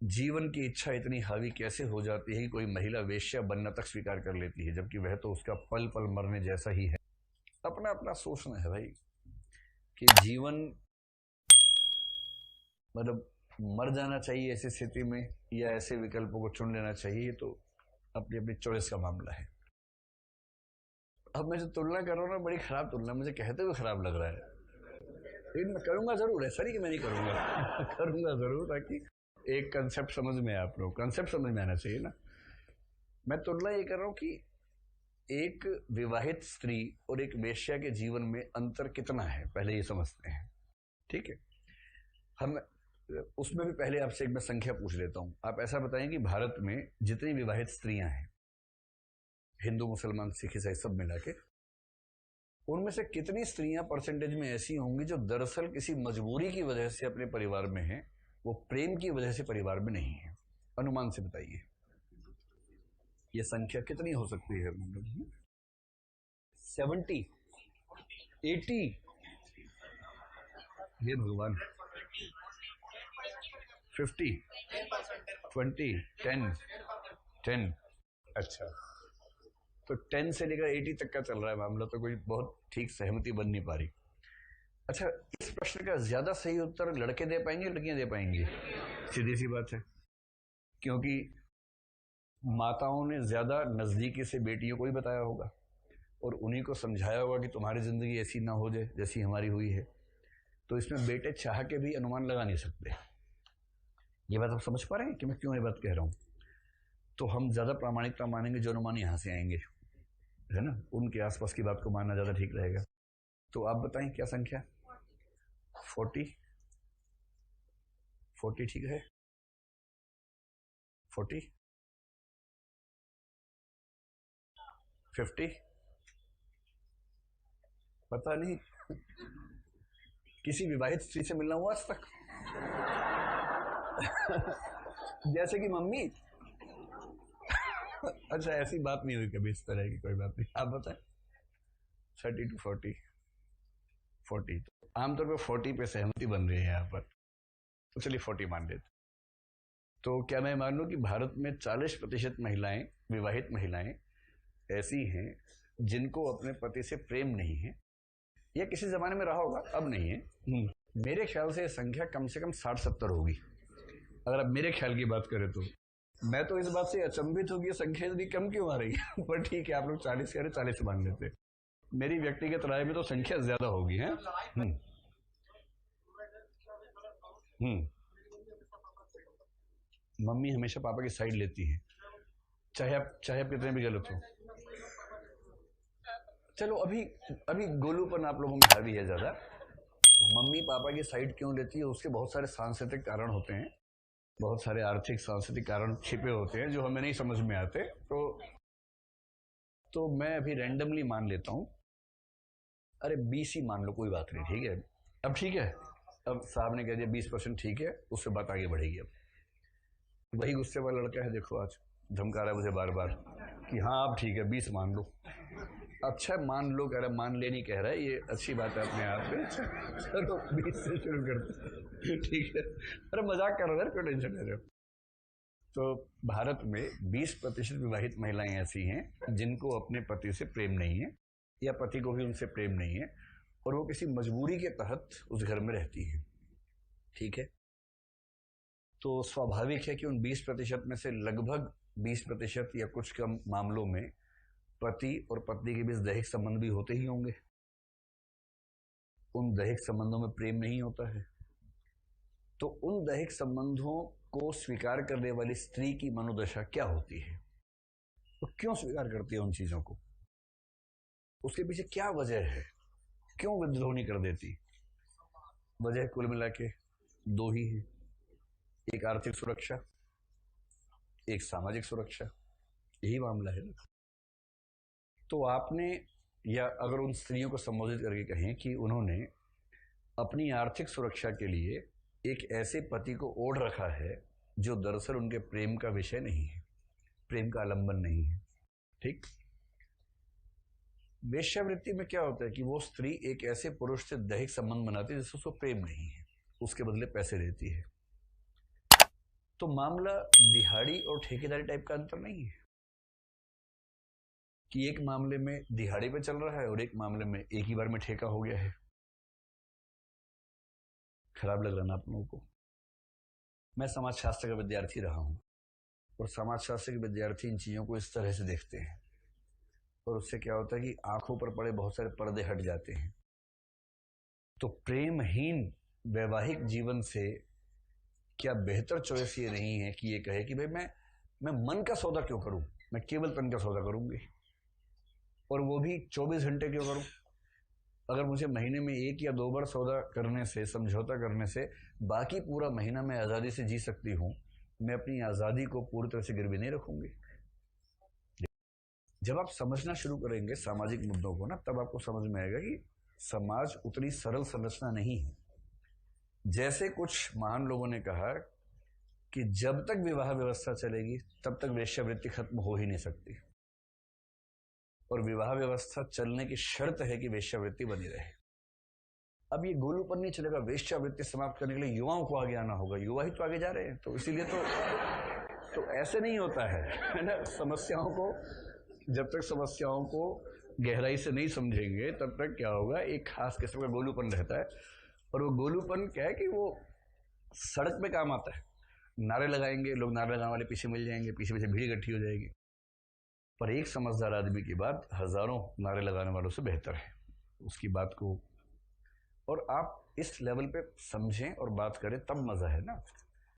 जीवन की इच्छा इतनी हावी कैसे हो जाती है कि कोई महिला वेश्या बनना तक स्वीकार कर लेती है, जबकि वह तो उसका पल पल मरने जैसा ही है। अपना अपना सोचना है भाई कि जीवन मतलब मर जाना चाहिए ऐसी स्थिति में या ऐसे विकल्पों को चुन लेना चाहिए, ये तो अपनी अपनी चॉइस का मामला है। अब मैं जो तुलना कर रहा हूँ ना, बड़ी खराब तुलना, मुझे कहते हुए खराब लग रहा है, लेकिन मैं करूंगा जरूर, ऐसा नहीं कि मैं नहीं करूंगा करूंगा जरूर, ताकि एक कंसेप्ट समझ में आए। आप लोग कंसेप्ट समझ में आना चाहिए ना। मैं तुलना ये कर रहा हूँ कि एक विवाहित स्त्री और एक वेश्या के जीवन में अंतर कितना है, पहले ये समझते हैं। ठीक है, हम उसमें भी पहले आपसे एक मैं संख्या पूछ लेता हूं। आप ऐसा बताएं कि भारत में जितनी विवाहित स्त्रियां हैं, हिंदू मुसलमान सिख ईसाई सब मिला के, उनमें से कितनी स्त्रियां परसेंटेज में ऐसी होंगी जो दरअसल किसी मजबूरी की वजह से अपने परिवार में हैं, वो प्रेम की वजह से परिवार में नहीं है? अनुमान से बताइए, ये संख्या कितनी हो सकती है? 70, 80? ये भगवान, 50, 20, 10, 10? अच्छा, तो 10 से लेकर 80 तक का चल रहा है मामला, तो कोई बहुत ठीक सहमति बन नहीं पा रही। अच्छा, इस प्रश्न का ज्यादा सही उत्तर लड़के दे पाएंगे लड़कियां दे पाएंगी? सीधी सी बात है, क्योंकि माताओं ने ज्यादा नजदीकी से बेटियों को ही बताया होगा और उन्हीं को समझाया होगा कि तुम्हारी जिंदगी ऐसी ना हो जाए जैसी हमारी हुई है। तो इसमें बेटे चाह के भी अनुमान लगा नहीं सकते। ये बात आप समझ पा रहे हैं कि मैं क्यों ये बात कह रहा हूं? तो हम ज्यादा प्रामाणिकता मानेंगे जो अनुमान यहां से आएंगे, है ना, उनके आसपास की बात को मानना ज्यादा ठीक रहेगा। तो आप बताएं क्या संख्या? 40? 40 ठीक है? 40? 50? पता नहीं, किसी विवाहित स्त्री से मिलना हुआ आज तक? जैसे कि मम्मी। अच्छा, ऐसी बात नहीं हुई कभी इस तरह की, कोई बात नहीं, आप बताएं। 30 to 40? 40? आमतौर पर 40 पे सहमति बन रही है यहाँ पर, तो चलिए 40 मान लेते। तो क्या मैं मान लूं कि भारत में 40% महिलाएं, विवाहित महिलाएं ऐसी हैं जिनको अपने पति से प्रेम नहीं है? या किसी जमाने में रहा होगा, अब नहीं है। मेरे ख्याल से यह संख्या कम से कम 60-70 होगी, अगर आप मेरे ख्याल की बात करें तो। मैं तो इस बात से अचंभित हूँ कि संख्या इतनी कम क्यों आ रही है पर ठीक है, आप लोग 40 कह रहे, 40 मान लेते। मेरी व्यक्तिगत राय में तो संख्या ज्यादा होगी है। हम्म। हम्म। मम्मी हमेशा पापा की साइड लेती है, चाहे आप कितने भी गलत हो। चलो, अभी अभी गोलूपन आप लोगों में हावी है ज्यादा। मम्मी पापा की साइड क्यों लेती है, उसके बहुत सारे सांस्कृतिक कारण होते हैं, बहुत सारे आर्थिक सांस्कृतिक कारण छिपे होते हैं जो हमें नहीं समझ में आते। तो मैं अभी रैंडमली मान लेता हूँ। अरे 20 ही मान लो, कोई बात नहीं, ठीक है। अब ठीक है, अब साहब ने कह दिया 20% ठीक है, उससे बात आगे बढ़ेगी। अब वही गुस्से वाला लड़का है, देखो आज धमका रहा है मुझे बार बार कि हाँ अब ठीक है 20 मान लो। अच्छा मान लो कह रहा है, मान ले नहीं कह रहा है, ये अच्छी बात है अपने आप में। चलो 20 से शुरू करते हैं, ठीक है। अरे मजाक कर रहा है, क्यों टेंशन ले रहे हो? तो भारत में 20% विवाहित महिलाएं ऐसी हैं जिनको अपने पति से प्रेम नहीं है, या पति को भी उनसे प्रेम नहीं है, और वो किसी मजबूरी के तहत उस घर में रहती हैं। ठीक है, तो स्वाभाविक है कि उन 20% में से लगभग 20% या कुछ कम मामलों में पति और पत्नी के बीच दैहिक संबंध भी होते ही होंगे। उन दैहिक संबंधों में प्रेम नहीं होता है, तो उन दैहिक संबंधों को स्वीकार करने वाली स्त्री की मनोदशा क्या होती है? वो क्यों स्वीकार करती है उन चीजों को? उसके पीछे क्या वजह है? क्यों विद्रोह नहीं कर देती? वजह कुल मिला के दो ही है, एक आर्थिक सुरक्षा, एक सामाजिक सुरक्षा, यही मामला है ना। तो आपने, या अगर उन स्त्रियों को संबोधित करके कहें कि उन्होंने अपनी आर्थिक सुरक्षा के लिए एक ऐसे पति को ओढ़ रखा है जो दरअसल उनके प्रेम का विषय नहीं है, प्रेम का आलंबन नहीं है। ठीक। वेश्यावृत्ति में क्या होता है कि वो स्त्री एक ऐसे पुरुष से दैहिक संबंध बनाती है जिससे उसको प्रेम नहीं है, उसके बदले पैसे देती है। तो मामला दिहाड़ी और ठेकेदारी टाइप का अंतर नहीं है कि एक मामले में दिहाड़ी पे चल रहा है और एक मामले में एक ही बार में ठेका हो गया है। खराब लग रहा ना आप लोगों को? मैं समाजशास्त्र का विद्यार्थी रहा हूं और समाजशास्त्र के विद्यार्थी इन चीजों को इस तरह से देखते हैं और उससे क्या होता है कि आंखों पर पड़े बहुत सारे पर्दे हट जाते हैं। तो प्रेमहीन वैवाहिक जीवन से क्या बेहतर चॉइस ये नहीं है कि ये कहे कि भाई मैं मन का सौदा क्यों करूं, मैं केवल तन का सौदा करूंगी, और वो भी 24 घंटे क्यों करूं। अगर मुझे महीने में 1 या 2 बार सौदा करने से, समझौता करने से बाकी पूरा महीना मैं आज़ादी से जी सकती हूँ, मैं अपनी आज़ादी को पूरी तरह से गिरवी नहीं रखूंगी। जब आप समझना शुरू करेंगे सामाजिक मुद्दों को ना, तब आपको समझ में आएगा कि समाज उतनी सरल संरचना नहीं है। जैसे कुछ महान लोगों ने कहा कि जब तक विवाह व्यवस्था चलेगी तब तक वेश्यावृत्ति खत्म हो ही नहीं सकती, और विवाह व्यवस्था चलने की शर्त है कि वेश्यावृत्ति बनी रहे। अब ये गोलूपन नहीं चलेगा, वेश्यावृत्ति समाप्त करने के लिए युवाओं को आगे आना होगा। युवा ही तो आगे जा रहे हैं, तो इसीलिए तो ऐसे नहीं होता है ना। समस्याओं को, जब तक समस्याओं को गहराई से नहीं समझेंगे तब तक क्या होगा, एक खास किस्म का गोलूपन रहता है। और वो गोलूपन क्या है कि वो सड़क पे काम आता है। नारे लगाएंगे लोग, नारे लगाने वाले पीछे मिल जाएंगे, पीछे पीछे भीड़ इकट्ठी हो जाएगी, पर एक समझदार आदमी की बात हजारों नारे लगाने वालों से बेहतर है। उसकी बात को और आप इस लेवल पे समझें और बात करें, तब मजा है ना।